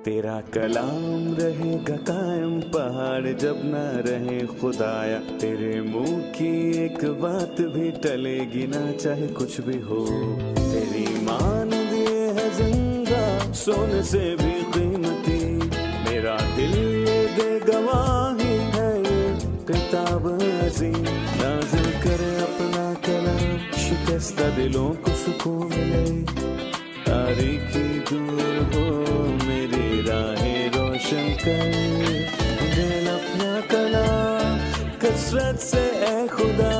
تیرا کلام رہے گا قائم پہاڑ جب نہ رہے خدایا، تیرے منہ کی ایک بات بھی ٹلے گی نہ چاہے کچھ بھی ہو، تیری مان دیے ہے زندہ سونے سے بھی قیمتی، میرا دل یہ دے گواہی ہے یہ کتاب عظیم، نازل کرے اپنا کلام شکستہ دلوں کو سکون ملے، تاریکی دور ہو میری راہیں روشن کر، دل اپنا کلام کثرت سے اے خدا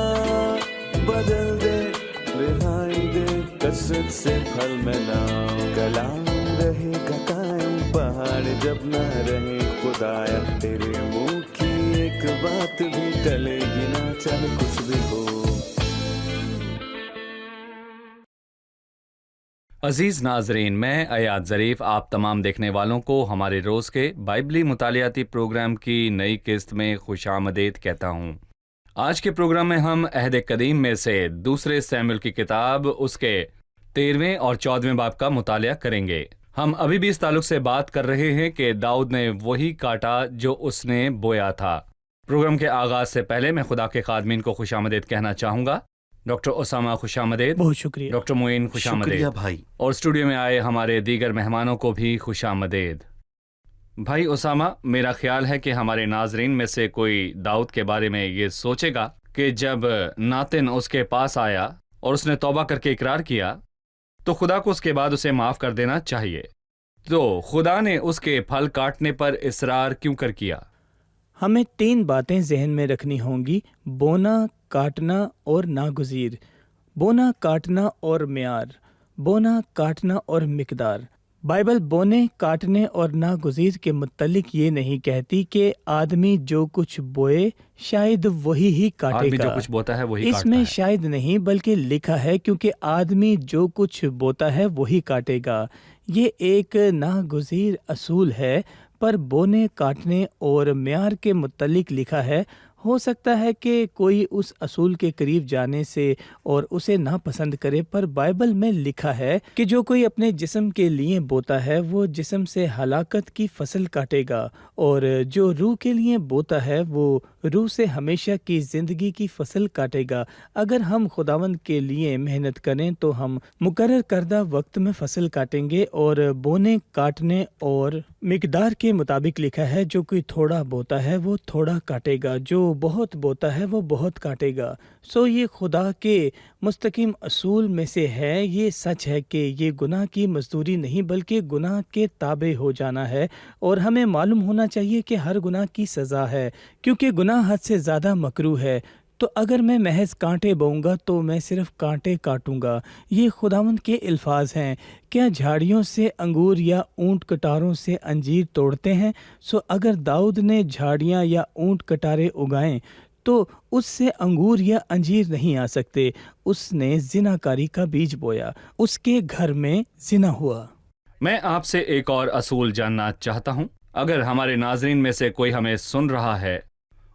بدل دے، رہائی دے کثرت سے پھل میں لاؤ، کلام رہے گا قائم پہاڑ جب نہ رہے خدایا، تیرے منہ کی ایک بات بھی ٹلے گی نہ چاہے کچھ بھی ہو۔ عزیز ناظرین، میں ایاد ظریف آپ تمام دیکھنے والوں کو ہمارے روز کے بائبلی مطالعاتی پروگرام کی نئی قسط میں خوش آمدید کہتا ہوں۔ آج کے پروگرام میں ہم عہد قدیم میں سے دوسرے سیموئیل کی کتاب اس کے 13ویں اور 14ویں باب کا مطالعہ کریں گے۔ ہم ابھی بھی اس تعلق سے بات کر رہے ہیں کہ داؤد نے وہی کاٹا جو اس نے بویا تھا۔ پروگرام کے آغاز سے پہلے میں خدا کے خادمین کو خوش آمدید کہنا چاہوں گا۔ ڈاکٹر اسامہ خوش آمدید۔ بہت شکریہ ڈاکٹر معین خوش آمدید۔ شکریہ بھائی۔ اور اسٹوڈیو میں آئے ہمارے دیگر مہمانوں کو بھی خوش آمدید۔ بھائی اسامہ، میرا خیال ہے کہ ہمارے ناظرین میں سے کوئی داؤد کے بارے میں یہ سوچے گا کہ جب ناتن اس کے پاس آیا اور اس نے توبہ کر کے اقرار کیا تو خدا کو اس کے بعد اسے معاف کر دینا چاہیے، تو خدا نے اس کے پھل کاٹنے پر اصرار کیوں کر کیا؟ ہمیں 3 باتیں ذہن میں رکھنی ہوں گی: بونا، کاٹنا اور ناگزیر۔ بونا، کاٹنا اور معیار، بونا، کاٹنا اور مقدار۔ بائبل بونے، کاٹنے اور ناگزیر کے متعلق یہ نہیں کہتی کہ آدمی جو کچھ بوئے شاید وہی ہی کاٹے آدمی جو گا۔ کچھ بوتا ہے وہی اس کاٹتا میں ہے۔ شاید نہیں بلکہ لکھا ہے کیونکہ آدمی جو کچھ بوتا ہے وہی کاٹے گا۔ یہ ایک ناگزیر اصول ہے، پر بونے، کاٹنے اور معیار کے متعلق لکھا ہے۔ ہو سکتا ہے کہ کوئی اس اصول کے قریب جانے سے اور اسے ناپسند کرے، پر بائبل میں لکھا ہے کہ جو کوئی اپنے جسم کے لیے بوتا ہے وہ جسم سے ہلاکت کی فصل کاٹے گا، اور جو روح کے لیے بوتا ہے وہ روح سے ہمیشہ کی زندگی کی فصل کاٹے گا۔ اگر ہم خداوند کے لیے محنت کریں تو ہم مقرر کردہ وقت میں فصل کاٹیں گے، اور بونے، کاٹنے اور مقدار کے مطابق لکھا ہے جو کوئی تھوڑا بوتا ہے وہ تھوڑا کاٹے گا، جو بہت بوتا ہے وہ بہت کاٹے گا۔ یہ خدا کے مستقیم اصول میں سے ہے۔ یہ سچ ہے کہ یہ گناہ کی مزدوری نہیں بلکہ گناہ کے تابع ہو جانا ہے، اور ہمیں معلوم ہونا چاہیے کہ ہر گناہ کی سزا ہے، کیونکہ گناہ حد سے زیادہ مکروہ ہے۔ تو اگر میں محض کانٹے بوؤں گا تو میں صرف کانٹے کاٹوں گا۔ یہ خداوند کے الفاظ ہیں۔ کیا جھاڑیوں سے انگور یا اونٹ کٹاروں سے انجیر توڑتے ہیں؟ اگر داؤد نے جھاڑیاں یا اونٹ کٹارے اگائیں تو اس سے انگور یا انجیر نہیں آ سکتے۔ اس نے زناکاری کا بیج بویا، اس کے گھر میں زنا ہوا۔ میں آپ سے ایک اور اصول جاننا چاہتا ہوں۔ اگر ہمارے ناظرین میں سے کوئی ہمیں سن رہا ہے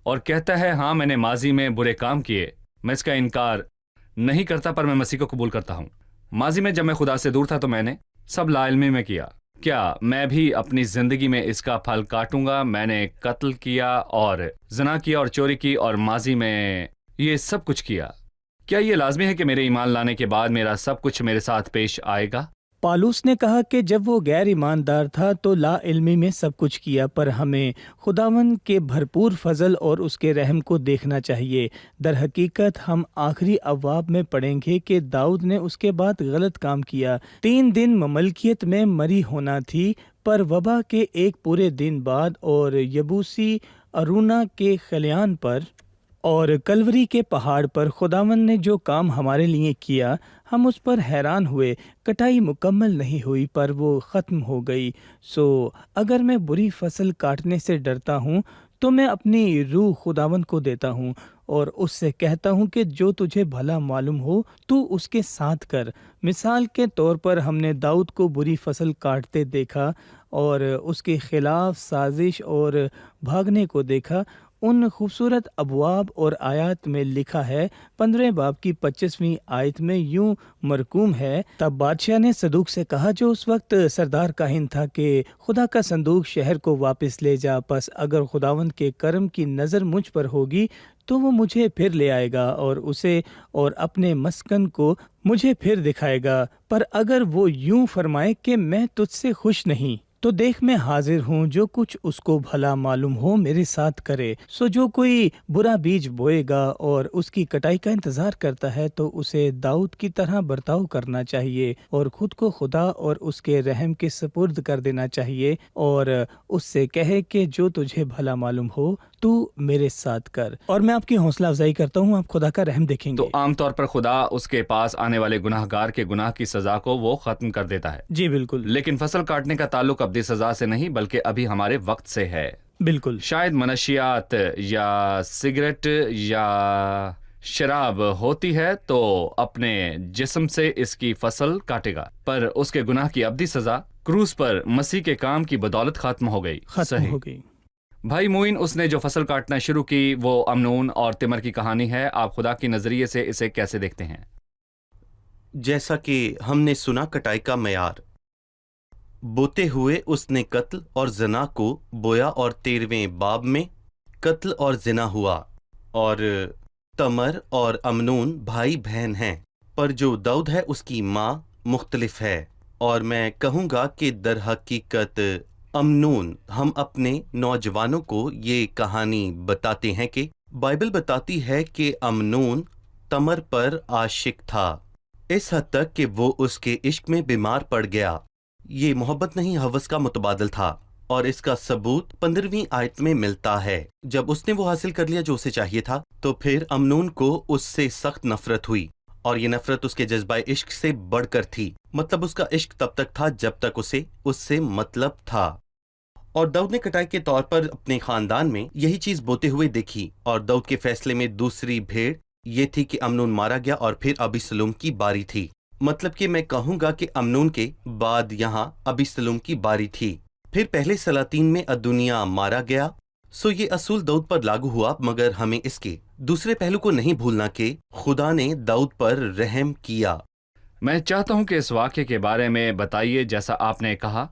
اور کہتا ہے ہاں میں نے ماضی میں برے کام کیے، میں اس کا انکار نہیں کرتا، پر میں مسیح کو قبول کرتا ہوں۔ ماضی میں جب میں خدا سے دور تھا تو میں نے سب لا علمی میں کیا۔ کیا میں بھی اپنی زندگی میں اس کا پھل کاٹوں گا؟ میں نے قتل کیا اور زنا کیا اور چوری کی اور ماضی میں یہ سب کچھ کیا۔ کیا یہ لازمی ہے کہ میرے ایمان لانے کے بعد میرا سب کچھ میرے ساتھ پیش آئے گا؟ پالوس نے کہا کہ جب وہ غیر ایماندار تھا تو لا علمی میں سب کچھ کیا، پر ہمیں خداوند کے بھرپور فضل اور اس کے رحم کو دیکھنا چاہیے۔ در حقیقت ہم آخری ابواب میں پڑھیں گے کہ داؤد نے اس کے بعد غلط کام کیا۔ 3 دن مملکیت میں مری ہونا تھی، پر وبا کے ایک پورے دن بعد اور یبوسی ارونا کے خلیان پر اور کلوری کے پہاڑ پر خداوند نے جو کام ہمارے لیے کیا، ہم اس پر حیران ہوئے۔ کٹائی مکمل نہیں ہوئی پر وہ ختم ہو گئی۔ اگر میں بری فصل کاٹنے سے ڈرتا ہوں تو میں اپنی روح خداوند کو دیتا ہوں اور اس سے کہتا ہوں کہ جو تجھے بھلا معلوم ہو تو اس کے ساتھ کر۔ مثال کے طور پر ہم نے داؤد کو بری فصل کاٹتے دیکھا اور اس کے خلاف سازش اور بھاگنے کو دیکھا۔ ان خوبصورت ابواب اور آیات میں لکھا ہے، 15 باب کی 25ویں آیت میں یوں مرقوم ہے، تب بادشاہ نے صدوق سے کہا جو اس وقت سردار کاہن تھا کہ خدا کا صندوق شہر کو واپس لے جا، پس اگر خداوند کے کرم کی نظر مجھ پر ہوگی تو وہ مجھے پھر لے آئے گا اور اسے اور اپنے مسکن کو مجھے پھر دکھائے گا، پر اگر وہ یوں فرمائے کہ میں تجھ سے خوش نہیں تو دیکھ میں حاضر ہوں، جو کچھ اس کو بھلا معلوم ہو میرے ساتھ کرے۔ سو جو کوئی برا بیج بوئے گا اور اس کی کٹائی کا انتظار کرتا ہے تو اسے داؤد کی طرح برتاؤ کرنا چاہیے اور خود کو خدا اور اس کے رحم کے سپرد کر دینا چاہیے، اور اس سے کہے کہ جو تجھے بھلا معلوم ہو تو میرے ساتھ کر۔ اور میں آپ کی حوصلہ افزائی کرتا ہوں، آپ خدا کا رحم دیکھیں تو گے۔ عام طور پر خدا اس کے پاس آنے والے گناہ گار کے گناہ کی سزا کو وہ ختم کر دیتا ہے، جی بالکل، لیکن فصل کاٹنے کا تعلق ابدی سزا سے نہیں بلکہ ابھی ہمارے وقت سے ہے۔ بالکل، شاید منشیات یا سگریٹ یا شراب ہوتی ہے تو اپنے جسم سے اس کی فصل کاٹے گا، پر اس کے گناہ کی ابدی سزا کروس پر مسیح کے کام کی بدولت ختم ہو گئی۔ ختم ہو گئی۔ بھائی موئن، اس نے جو فصل کاٹنا شروع کی وہ امنون اور تمر کی کہانی ہے، آپ خدا کے نظریے سے اسے کیسے دیکھتے ہیں؟ جیسا کہ ہم نے سنا، کٹائی کا معیار بوتے ہوئے اس نے قتل اور زنا کو بویا، اور 13ویں باب میں قتل اور زنا ہوا، اور تمر اور امنون بھائی بہن ہیں، پر جو داؤد ہے اس کی ماں مختلف ہے۔ اور میں کہوں گا کہ در حقیقت امنون، ہم اپنے نوجوانوں کو یہ کہانی بتاتے ہیں کہ بائبل بتاتی ہے کہ امنون تمر پر عاشق تھا، اس حد تک کہ وہ اس کے عشق میں بیمار پڑ گیا۔ یہ محبت نہیں، ہوس کا متبادل تھا، اور اس کا ثبوت 15ویں آیت میں ملتا ہے۔ جب اس نے وہ حاصل کر لیا جو اسے چاہیے تھا تو پھر امنون کو اس سے سخت نفرت ہوئی، اور یہ نفرت اس کے جذبہ عشق سے بڑھ کر تھی۔ مطلب اس کا عشق تب تک تھا جب تک اسے اس سے مطلب تھا۔ اور داؤد نے کٹائی کے طور پر اپنے خاندان میں یہی چیز بوتے ہوئے دیکھی، اور داؤد کے فیصلے میں دوسری بھیڑ یہ تھی کہ امنون مارا گیا، اور پھر ابیسلوم کی باری تھی۔ مطلب کہ میں کہوں گا کہ امنون کے بعد یہاں ابیسلوم کی باری تھی۔ پھر پہلے سلاطین میں ادونیا مارا گیا۔ سو یہ اصول داؤد پر لاگو ہوا، مگر ہمیں اس کے دوسرے پہلو کو نہیں بھولنا کہ خدا نے داؤد پر رحم کیا۔ میں چاہتا ہوں کہ اس واقعے کے بارے میں بتائیے، جیسا آپ نے کہا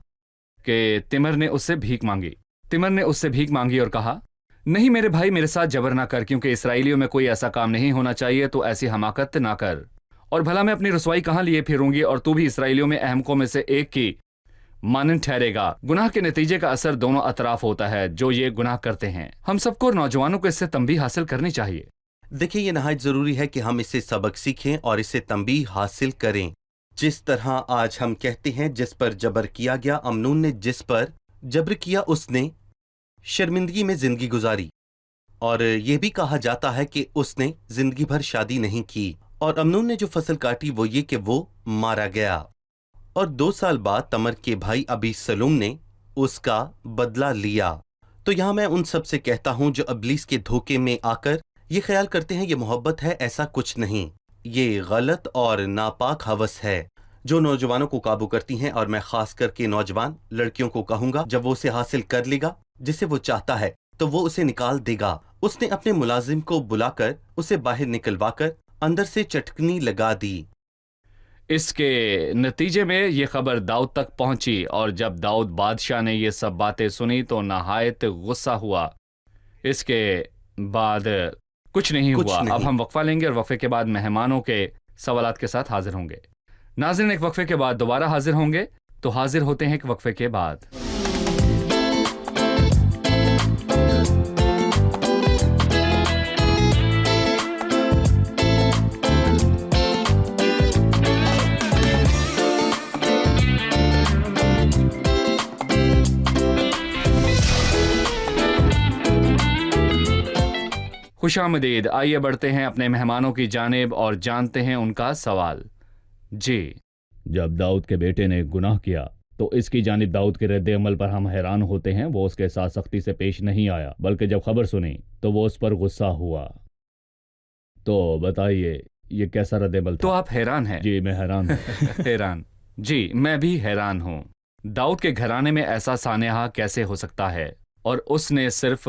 کہ تمر نے اس سے بھیک مانگی۔ تمر نے اس سے بھیک مانگی اور کہا، نہیں میرے بھائی، میرے ساتھ جبر نہ کر، کیونکہ اسرائیلیوں میں کوئی ایسا کام نہیں ہونا چاہیے، تو ایسی حماقت نہ کر، اور بھلا میں اپنی رسوائی کہاں لیے پھروں گی، اور تو بھی اسرائیلیوں میں احمقوں میں سے ایک کی مانند ٹھہرے گا۔ گناہ کے نتیجے کا اثر دونوں اطراف ہوتا ہے جو یہ گناہ کرتے ہیں۔ ہم سب کو اور نوجوانوں کو اس سے تنبیہ حاصل کرنی چاہیے۔ دیکھیں، یہ نہایت ضروری ہے کہ ہم اس سے سبق سیکھیں اور اس سے تنبیہ حاصل کریں۔ جس طرح آج ہم کہتے ہیں جس پر جبر کیا گیا، امنون نے جس پر جبر کیا اس نے شرمندگی میں زندگی گزاری، اور یہ بھی کہا جاتا ہے کہ اس نے زندگی بھر شادی نہیں کی۔ اور امنون نے جو فصل کاٹی وہ یہ کہ وہ مارا گیا، اور 2 سال بعد تمر کے بھائی ابیسلوم نے اس کا بدلہ لیا۔ تو یہاں میں ان سب سے کہتا ہوں جو ابلیس کے دھوکے میں آ کر یہ خیال کرتے ہیں یہ محبت ہے، ایسا کچھ نہیں، یہ غلط اور ناپاک ہوس ہے جو نوجوانوں کو قابو کرتی ہیں۔ اور میں خاص کر کے نوجوان لڑکیوں کو کہوں گا، جب وہ اسے حاصل کر لے گا جسے وہ چاہتا ہے تو وہ اسے نکال دے گا۔ اس نے اپنے ملازم کو بلا کر اسے باہر نکلوا کر اندر سے چٹکنی لگا دی۔ اس کے نتیجے میں یہ خبر داؤد تک پہنچی، اور جب داؤد بادشاہ نے یہ سب باتیں سنی تو نہایت غصہ ہوا۔ اس کے بعد کچھ نہیں ہوا۔ اب ہم وقفہ لیں گے، اور وقفے کے بعد مہمانوں کے سوالات کے ساتھ حاضر ہوں گے۔ ناظرین، ایک وقفے کے بعد دوبارہ حاضر ہوں گے، تو حاضر ہوتے ہیں ایک وقفے کے بعد۔ خوش آمدید۔ آئیے بڑھتے ہیں اپنے مہمانوں کی جانب اور جانتے ہیں ان کا سوال۔ جی، جب داؤد کے بیٹے نے گناہ کیا تو اس کی جانب داؤد کے رد عمل پر ہم حیران ہوتے ہیں۔ وہ اس کے ساتھ سختی سے پیش نہیں آیا، بلکہ جب خبر سنی تو وہ اس پر غصہ ہوا۔ تو بتائیے یہ کیسا رد عمل تھا؟ تو آپ حیران ہیں؟ جی میں حیران ہوں۔ حیران؟ جی میں بھی حیران ہوں۔ داؤد کے گھرانے میں ایسا سانحہ کیسے ہو سکتا ہے؟ اور اس نے صرف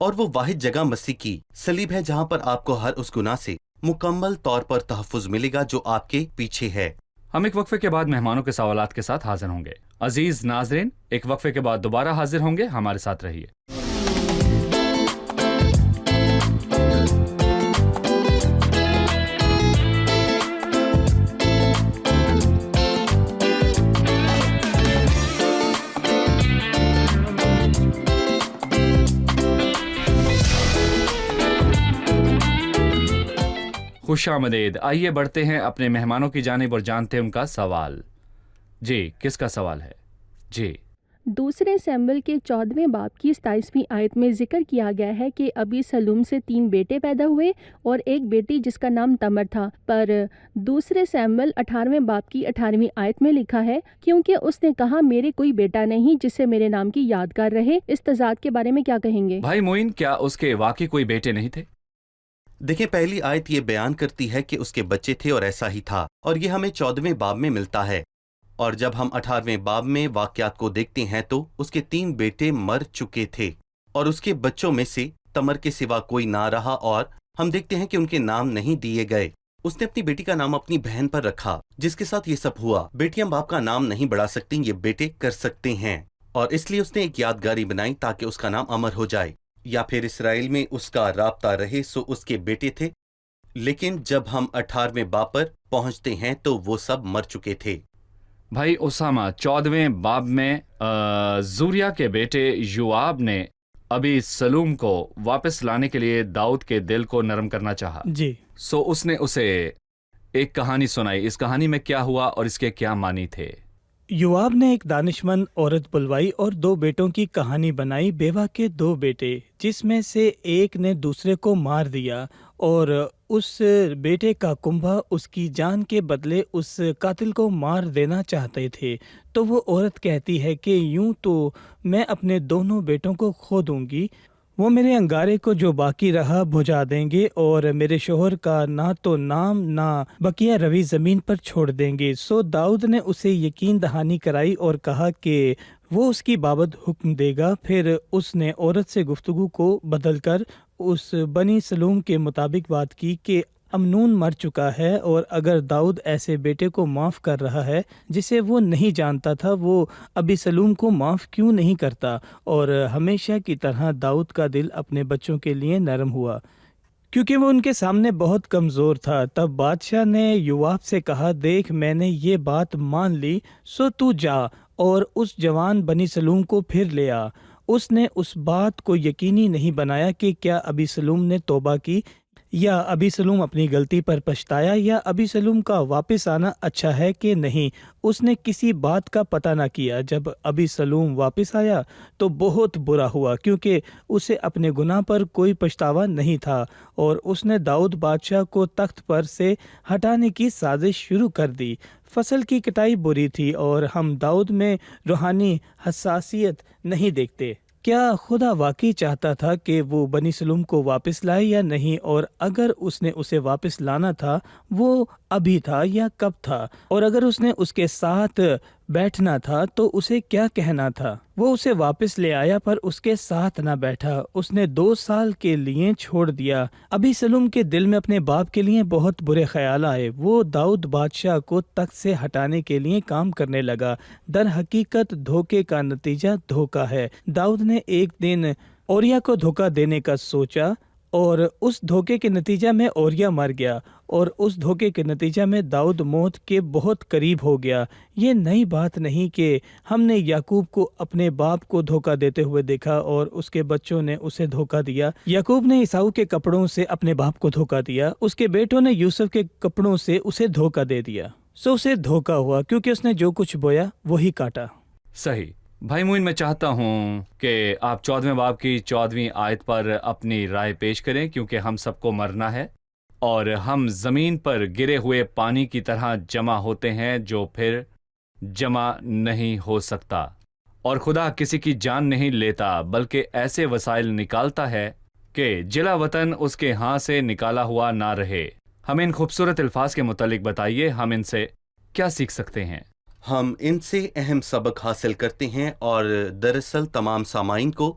اور وہ واحد جگہ مسیح کی صلیب ہے جہاں پر آپ کو ہر اس گناہ سے مکمل طور پر تحفظ ملے گا جو آپ کے پیچھے ہے۔ ہم ایک وقفے کے بعد مہمانوں کے سوالات کے ساتھ حاضر ہوں گے۔ عزیز ناظرین، ایک وقفے کے بعد دوبارہ حاضر ہوں گے، ہمارے ساتھ رہیے۔ خوش آمدید۔ آئیے بڑھتے ہیں اپنے مہمانوں کی جانب اور جانتے ہیں ان کا سوال۔ جی، کس کا سوال ہے؟ جی، دوسرے سیموئیل کے 14ویں باب کی 27ویں آیت میں ذکر کیا گیا ہے کہ ابی سلوم سے 3 بیٹے پیدا ہوئے اور ایک بیٹی جس کا نام تمر تھا، پر دوسرے سیموئیل 18ویں باب کی 18ویں آیت میں لکھا ہے کیونکہ اس نے کہا میرے کوئی بیٹا نہیں جس سے میرے نام کی یادگار رہے۔ اس تضاد کے بارے میں کیا کہیں گے؟ بھائی معین، کیا اس کے واقعی کوئی بیٹے نہیں تھے؟ دیکھیں، پہلی آیت یہ بیان کرتی ہے کہ اس کے بچے تھے اور ایسا ہی تھا، اور یہ ہمیں 14ویں باب میں ملتا ہے، اور جب ہم 18ویں باب میں واقعات کو دیکھتے ہیں تو اس کے 3 بیٹے مر چکے تھے اور اس کے بچوں میں سے تمر کے سوا کوئی نہ رہا، اور ہم دیکھتے ہیں کہ ان کے نام نہیں دیے گئے۔ اس نے اپنی بیٹی کا نام اپنی بہن پر رکھا جس کے ساتھ یہ سب ہوا۔ بیٹیاں باپ کا نام نہیں بڑھا سکتی، یہ بیٹے کر سکتے ہیں، اور اس لیے اس نے ایک یادگاری بنائی تاکہ اس کا نام امر ہو جائے، یا پھر اسرائیل میں اس کا رابطہ رہے، سو اس کے بیٹے تھے۔ لیکن جب ہم 18ویں باب پر پہنچتے ہیں تو وہ سب مر چکے تھے۔ بھائی اسامہ، 14ویں باب میں زوریا کے بیٹے یوآب نے ابی سلوم کو واپس لانے کے لیے داؤد کے دل کو نرم کرنا چاہا، جی، سو اس نے اسے ایک کہانی سنائی۔ اس کہانی میں کیا ہوا اور اس کے کیا معنی تھے؟ یوآب نے ایک دانشمند عورت بلوائی اور 2 بیٹوں کی کہانی بنائی، بیوہ کے 2 بیٹے، جس میں سے ایک نے دوسرے کو مار دیا، اور اس بیٹے کا کنبہ اس کی جان کے بدلے اس قاتل کو مار دینا چاہتے تھے۔ تو وہ عورت کہتی ہے کہ یوں تو میں اپنے دونوں بیٹوں کو کھو دوں گی، وہ میرے انگارے کو جو باقی رہا بجھا دیں گے، اور میرے شوہر کا نہ تو نام نہ بقیہ روی زمین پر چھوڑ دیں گے۔ سو داؤد نے اسے یقین دہانی کرائی اور کہا کہ وہ اس کی بابت حکم دے گا۔ پھر اس نے عورت سے گفتگو کو بدل کر اس بنی سلوم کے مطابق بات کی کہ امنون مر چکا ہے، اور اگر داؤد ایسے بیٹے کو معاف کر رہا ہے جسے وہ نہیں جانتا تھا، وہ ابی سلوم کو معاف کیوں نہیں کرتا؟ اور ہمیشہ کی طرح داؤد کا دل اپنے بچوں کے لیے نرم ہوا کیونکہ وہ ان کے سامنے بہت کمزور تھا۔ تب بادشاہ نے یوآب سے کہا، دیکھ میں نے یہ بات مان لی، سو تو جا اور اس جوان بنی سلوم کو پھر لے آ۔ اس نے اس بات کو یقینی نہیں بنایا کہ کیا ابی سلوم نے توبہ کی یا ابی سلوم اپنی غلطی پر پچھتایا یا ابی سلوم کا واپس آنا اچھا ہے کہ نہیں۔ اس نے کسی بات کا پتہ نہ کیا۔ جب ابی سلوم واپس آیا تو بہت برا ہوا کیونکہ اسے اپنے گناہ پر کوئی پچھتاوا نہیں تھا، اور اس نے داؤد بادشاہ کو تخت پر سے ہٹانے کی سازش شروع کر دی۔ فصل کی کٹائی بری تھی اور ہم داؤد میں روحانی حساسیت نہیں دیکھتے۔ کیا خدا واقعی چاہتا تھا کہ وہ بنی سلوم کو واپس لائے یا نہیں؟ اور اگر اس نے اسے واپس لانا تھا، وہ ابھی تھا یا کب تھا؟ اور اگر اس نے اس کے ساتھ بیٹھنا تھا تو اسے کیا کہنا تھا؟ وہ اسے واپس لے آیا پر اس کے ساتھ نہ بیٹھا، اس نے 2 سال کے لیے چھوڑ دیا۔ ابی سلوم کے دل میں اپنے باپ کے لیے بہت برے خیال آئے۔ وہ داؤد بادشاہ کو تخت سے ہٹانے کے لیے کام کرنے لگا۔ در حقیقت دھوکے کا نتیجہ دھوکا ہے۔ داؤد نے ایک دن اوریا کو دھوکا دینے کا سوچا، اور اس دھوکے کے نتیجہ میں اوریا مر گیا، اور اس دھوکے کے نتیجہ میں داؤد موت کے بہت قریب ہو گیا۔ یہ نئی بات نہیں کہ ہم نے یعقوب کو اپنے باپ کو دھوکا دیتے ہوئے دیکھا اور اس کے بچوں نے اسے دھوکا دیا۔ یعقوب نے عیساؤ کے کپڑوں سے اپنے باپ کو دھوکا دیا، اس کے بیٹوں نے یوسف کے کپڑوں سے اسے دھوکا دے دیا۔ سو اسے دھوکا ہوا کیونکہ اس نے جو کچھ بویا وہی کاٹا۔ صحیح۔ بھائی معین، میں چاہتا ہوں کہ آپ 14ویں باب کی 14ویں آیت پر اپنی رائے پیش کریں، کیونکہ ہم سب کو مرنا ہے اور ہم زمین پر گرے ہوئے پانی کی طرح جمع ہوتے ہیں جو پھر جمع نہیں ہو سکتا، اور خدا کسی کی جان نہیں لیتا بلکہ ایسے وسائل نکالتا ہے کہ جلا وطن اس کے ہاں سے نکالا ہوا نہ رہے۔ ہمیں ان خوبصورت الفاظ کے متعلق بتائیے، ہم ان سے کیا سیکھ سکتے ہیں؟ ہم ان سے اہم سبق حاصل کرتے ہیں، اور دراصل تمام سامعین کو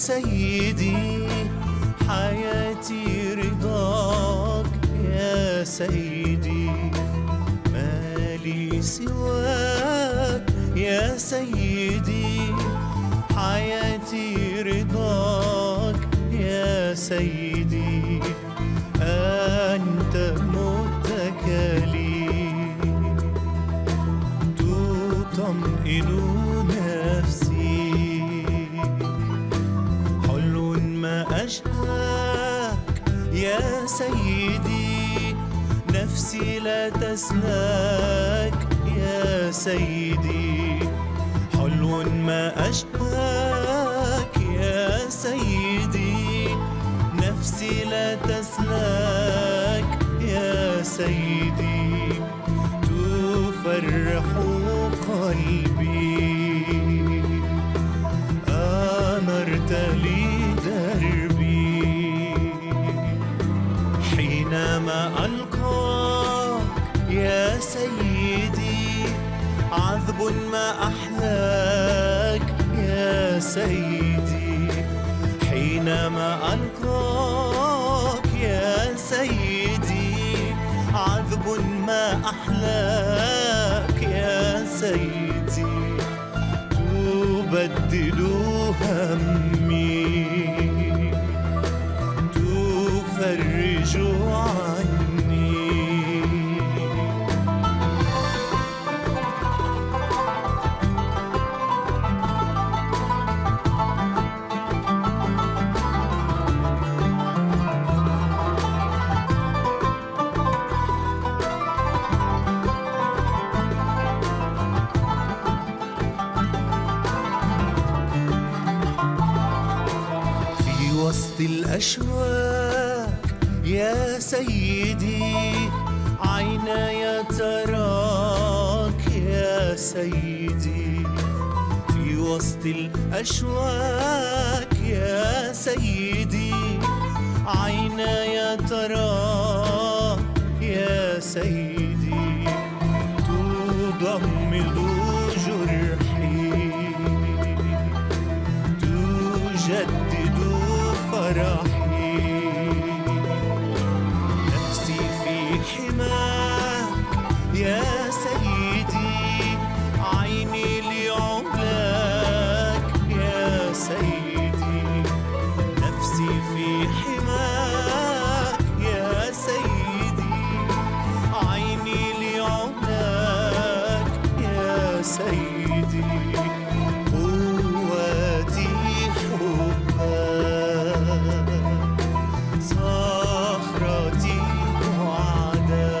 سيدي حياتي رضاك يا سيدي ما لي سواك يا سيدي حياتي رضاك يا سيدي أنت متكلي تطمئن نفسي حلو ما أشهاك يا سيدي نفسي لا تسلك يا سيدي حلو ما أشهاك يا سيدي نفسي لا تسلك يا سيدي تفرح قلبي أنرت لي دربي حينما ألقاك يا سيدي عذب ما أحلاك يا سيدي حينما ألقاك يا سيدي عذب ما أحلاك يا سيدي تبدد همي تفرج عني وسط الأشواك يا سيدي عيناي تراك يا سيدي في وسط الأشواك يا سيدي عيناي تراك يا سيدي تضمد جرحي تجدد فرحي نفسي في حماك يا سيدي عيني لعلاك يا سيدي نفسي في حماك يا سيدي عيني لعلاك يا سيدي قوتي حبك صخرتي وعدك